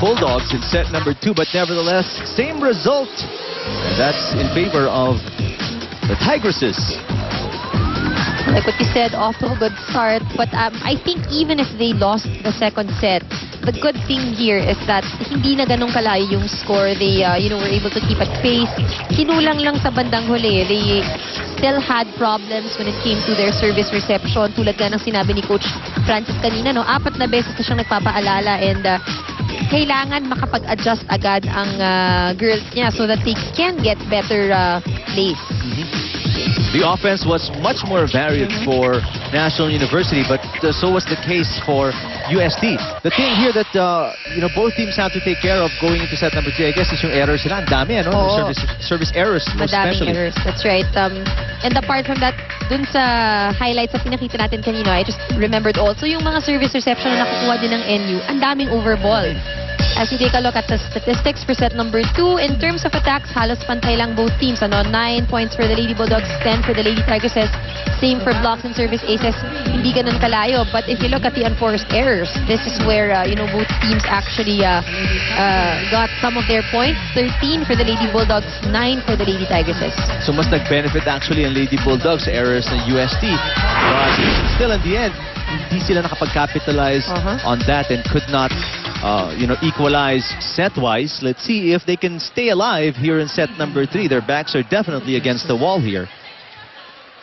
Bulldogs in set number 2, but nevertheless, same result. And that's in favor of the Tigresses. Like what you said, off to a good start. But I think even if they lost the second set, the good thing here is that hindi na ganun kalayo yung score. They, were able to keep at pace. Kinulang lang sa bandang huli. They still had problems when it came to their service reception. Tulad nga ng sinabi ni Coach Francis kanina, no? 4 na beses na siyang nagpapaalala and kailangan makapag-adjust agad ang girls niya so that they can get better plays. The offense was much more varied for National University, but so was the case for UST. The thing here that both teams have to take care of going into set number 3, I guess, is yung errors sila. Ang dami, ano? Service errors, most especially. Errors, that's right. And apart from that, dun sa highlights na pinakita natin kanina, I just remembered also yung mga service reception na nakukuha din ng NU. Ang daming overball. As we take a look at the statistics for set number 2, in terms of attacks, halos pantay lang both teams. 9 points for the Lady Bulldogs, 10 for the Lady Tigresses. Same for blocks and service aces. Hindi ganun kalayo. But if you look at the unforced errors, this is where, both teams actually got some of their points. 13 for the Lady Bulldogs, 9 for the Lady Tigresses. So mas nag-benefit actually ang Lady Bulldogs errors ng UST. But still in the end, hindi sila nakapag-capitalize on that and could not equalize set-wise. Let's see if they can stay alive here in set number 3. Their backs are definitely against the wall here.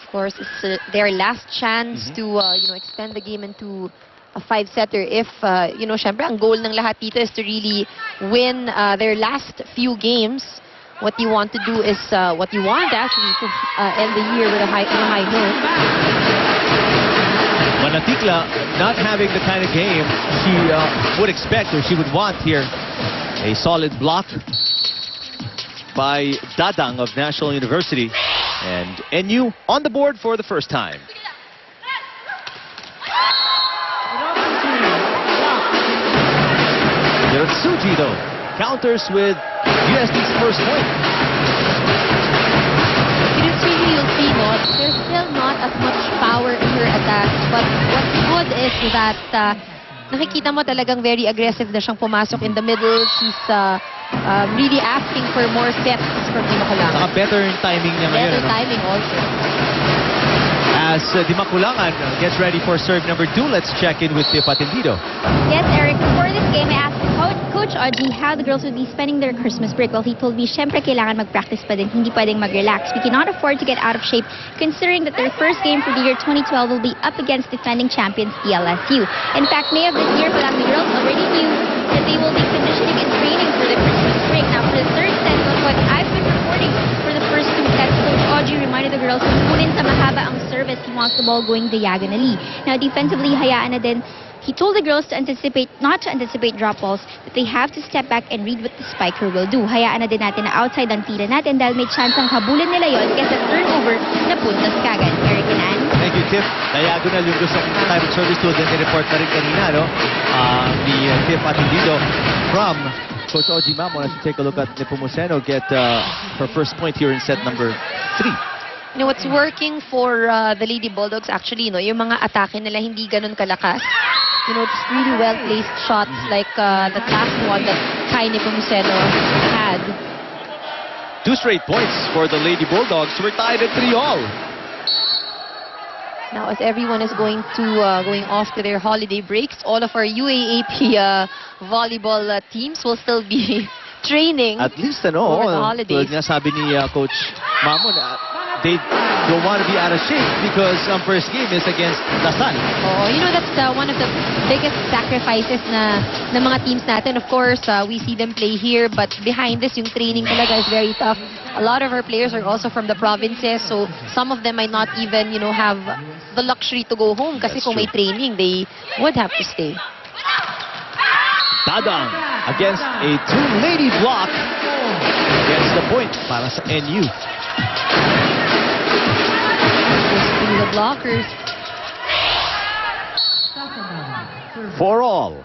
Of course, it's their last chance to extend the game into a 5-setter. If syempre ang goal ng lahat dito is to really win their last few games. What you want to do is what you want actually to end the year with a high note. Manatikla not having the kind of game she would expect or she would want here. A solid block by Dadang of National University. And NU on the board for the first time. Tsuji, though, counters with UST's first point. You'll see, there's still not as much power in her attacks. But what's good is that nakikita mo talagang very aggressive na siyang pumasok in the middle. She's really asking for more sets from Di Makulangan. Saka better yung timing niya ngayon. Better timing also. As Di Makulangan gets ready for serve number 2, let's check in with Tiff Atendido. Yes, Eric. Before this game, I asked Coach Audrey how the girls would be spending their Christmas break. Well, he told me, syempre kailangan mag-practice pa din, hindi pwedeng mag-relax. We cannot afford to get out of shape considering that their first game for the year 2012 will be up against defending champions PLSU. In fact, May of this year, the girls already knew that they will be conditioning and training for the Christmas break. Now, for the third set, what I've been reporting for the first 2 sets, Coach Audrey reminded the girls, kunin sa mahaba ang service, he wants the ball going diagonally. Now, defensively, hayaan na din. He told the girls to not to anticipate drop balls, that they have to step back and read what the spiker will do. Hayaan na din natin na outside ang tira natin dahil may chance ang habulin nila yon kesa turnover na puntas kagad. Eric and Ann. Thank you, Tiff. Diagonal yung gusto ng time of service to din report na rin kanina, no? The Tiff Atendido from Coach Oji Mamon. As we take a look at Nepomuceno get her first point here in set number 3. What's working for the Lady Bulldogs actually, yung mga atake nila hindi ganun kalakas. Just really well-placed shots like that last one that Kai Nepomuceno had. 2 straight points for the Lady Bulldogs. We're tied at 3-all. Now, as everyone is going off to their holiday breaks, all of our UAAP volleyball teams will still be training. At least, over the holidays. Tulad nga sabi ni Coach Mamon, they don't want to be out of shape because ang first game is against Lasal. Oh, that's one of the biggest sacrifices na ng mga teams natin. Of course, we see them play here, but behind this, yung training talaga is very tough. A lot of our players are also from the provinces, so some of them might not even, have the luxury to go home kasi kung may training, they would have to stay. Dadang against a 2-lady block against the point para sa NU. The blockers. 4-all.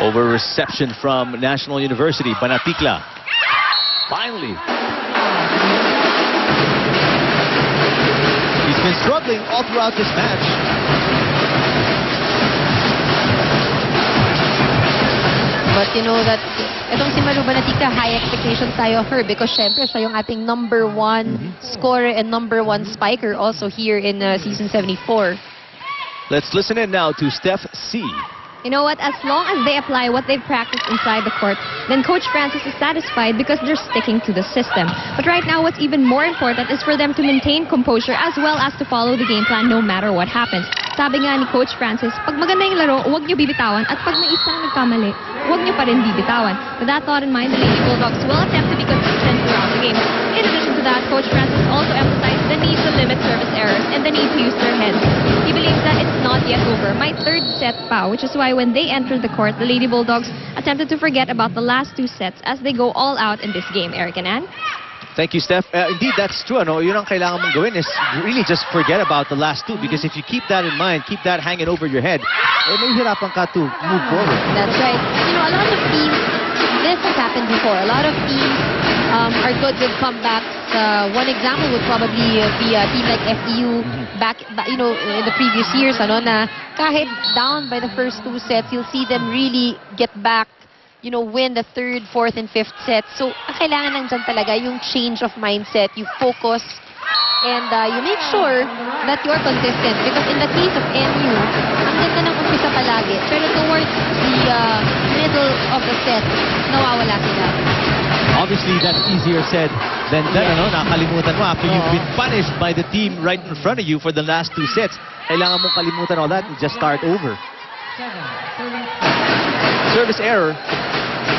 Over reception from National University, Banatikla. Finally. struggling all throughout this match. But you know that itong si Maru Banatica, high expectations tayo of her because syempre siya yung ating #1 scorer and #1 spiker also here in season 74. Let's listen in now to Steph C. You know what? As long as they apply what they've practiced inside the court, then Coach Francis is satisfied because they're sticking to the system. But right now, what's even more important is for them to maintain composure as well as to follow the game plan no matter what happens. Sabi nga ni Coach Francis, pag maganda yung laro, huwag nyo bibitawan at pag may isang nagkamali, huwag nyo pa rin bibitawan. With that thought in mind, the Lady Bulldogs will attempt to be consistent throughout the game. In addition to that, Coach Francis also emphasized the need to limit service errors and the need to use their heads. He believes that it's not yet over. My third set pa, which is why when they entered the court, the Lady Bulldogs attempted to forget about the last 2 sets as they go all out in this game. Eric and Ann? Thank you, Steph. Indeed, that's true. Ano? Yun ang kailangan mong gawin is really just forget about the last 2 because if you keep that in mind, keep that hanging over your head, may hirapan ka to move forward. That's right. You know, a lot of teams, this has happened before. A lot of teams are good with comebacks. One example would probably be a team like FEU back, you know, in the previous years, ano, na kahit down by the first 2 sets, you'll see them really get back, you know, win the 3rd, 4th, and 5th set. So, ang kailangan lang dyan talaga yung change of mindset, you focus, and you make sure that you're consistent. Because in the case of NU, ang ganda ng umpisa palagi, pero towards the middle of the set, nawawala sila. Obviously, that's easier said than done. Yeah. Ano? Nakalimutan mo after you've been punished by the team right in front of you for the last 2 sets. Kailangan mong kalimutan all that and just start over. Service error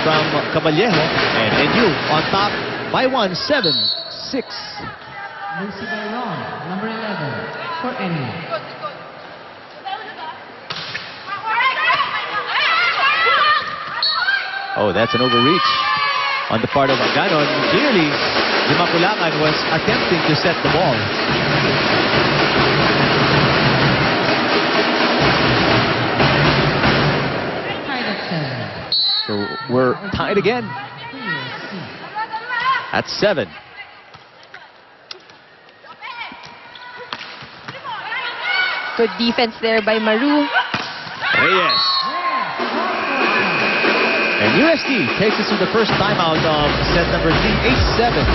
from Caballejo and NU on top by 1, 7-6. Lucy Bayron, number 11 for NU. Oh, that's an overreach on the part of Aganon. Clearly, Dimaculangan was attempting to set the ball. Tied at 7. So we're tied again at 7. Good defense there by Maru. Reyes. And UST takes us to the first timeout of set number 3, 8-7.